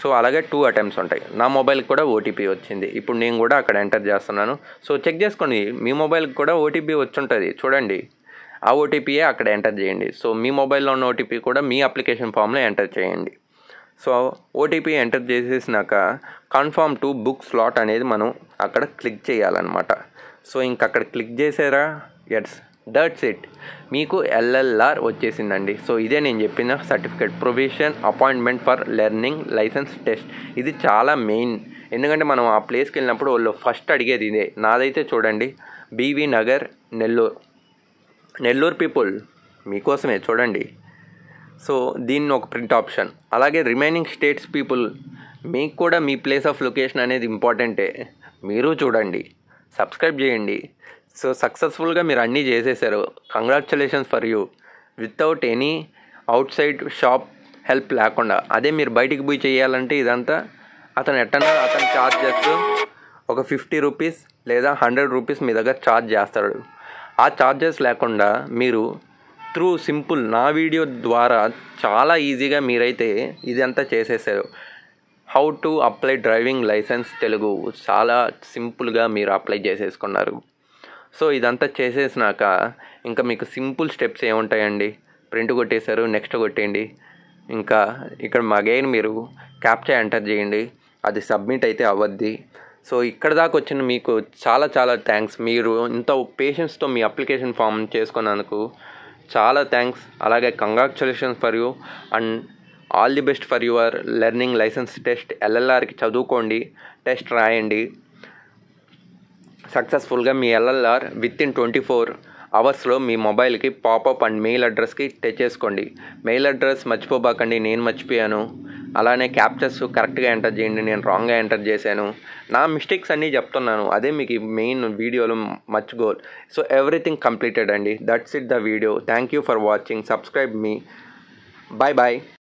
So అలాగే 2 attempts ఉంటాయి. నా మొబైల్కి కూడా ఓటీపీ వచ్చింది. ఇప్పుడు నేను కూడా అక్కడ ఎంటర్ చేస్తున్నాను. సో చెక్ చేసుకోండి, మీ మొబైల్కి కూడా ఓటీపీ వచ్చుంటుంది చూడండి. ఆ ఓటీపీయే అక్కడ ఎంటర్ చేయండి. సో మీ మొబైల్లో ఉన్న ఓటీపీ కూడా మీ అప్లికేషన్ ఫామ్లో ఎంటర్ చేయండి. సో ఓటీపీ ఎంటర్ చేసేసినాక కన్ఫర్మ్ టు బుక్ స్లాట్ అనేది మనం అక్కడ క్లిక్ చేయాలన్నమాట. సో ఇంక అక్కడ క్లిక్ చేసారా, ఎస్ దట్స్ ఇట్, మీకు ఎల్ఎల్ఆర్ వచ్చేసిందండి. సో ఇదే నేను చెప్పిన certificate provision appointment for learning licence test. ఇది చాలా మెయిన్, ఎందుకంటే మనం ఆ ప్లేస్కి వెళ్ళినప్పుడు వాళ్ళు ఫస్ట్ అడిగేది ఇదే. నాదైతే చూడండి బీవీ నగర్ నెల్లూరు పీపుల్ మీకోసమే చూడండి. సో దీన్ని ఒక ప్రింట్ ఆప్షన్. అలాగే రిమైనింగ్ స్టేట్స్ పీపుల్ మీకు కూడా మీ ప్లేస్ ఆఫ్ లొకేషన్ అనేది ఇంపార్టెంటే, మీరు చూడండి, సబ్స్క్రైబ్ చేయండి. సో సక్సెస్ఫుల్గా మీరు అన్నీ చేసేసారు, congratulations for you, without any out side shop help లేకుండా. అదే మీరు బయటికి పోయి చేయాలంటే ఇదంతా అతను ఛార్జెస్ ఒక 50 రూపీస్ లేదా 100 రూపీస్ మీ దగ్గర ఛార్జ్ చేస్తాడు. ఆ ఛార్జెస్ లేకుండా మీరు త్రూ సింపుల్ నా వీడియో ద్వారా చాలా ఈజీగా మీరైతే ఇదంతా చేసేసారు. How to apply driving licence Telugu చాలా సింపుల్గా మీరు అప్లై చేసేసుకున్నారు. సో ఇదంతా చేసేసినాక ఇంకా మీకు సింపుల్ స్టెప్స్ ఏముంటాయండి, ప్రింట్ కొట్టేశారు, నెక్స్ట్ కొట్టేయండి. ఇంకా ఇక్కడ అగైన్ మీరు క్యాప్చా ఎంటర్ చేయండి, అది సబ్మిట్ అయితే అవ్వద్ది. సో ఇక్కడ దాకా వచ్చిన మీకు చాలా చాలా థ్యాంక్స్. మీరు ఇంత పేషెన్స్తో మీ అప్లికేషన్ ఫామ్ చేసుకున్నందుకు చాలా థ్యాంక్స్. అలాగే congratulations for you and all the best for your learning licence test. ఎల్ఎల్ఆర్కి చదువుకోండి, టెస్ట్ రాయండి. సక్సెస్ఫుల్గా మీ ఎల్ఎల్ఆర్ వితిన్ 24 అవర్స్లో మీ మొబైల్కి పాపప్ అండ్ మెయిల్ అడ్రస్కి తెచ్చేసుకోండి. మెయిల్ అడ్రస్ మర్చిపోబాకండి, నేను మర్చిపోయాను. అలానే క్యాప్చర్స్ కరెక్ట్గా ఎంటర్ చేయండి, నేను రాంగ్గా ఎంటర్ చేశాను. నా మిస్టేక్స్ అన్నీ చెప్తున్నాను, అదే మీకు మెయిన్ వీడియోలో much goal. So everything completed అండి. That's it the video. Thank you for watching. Subscribe me. Bye bye.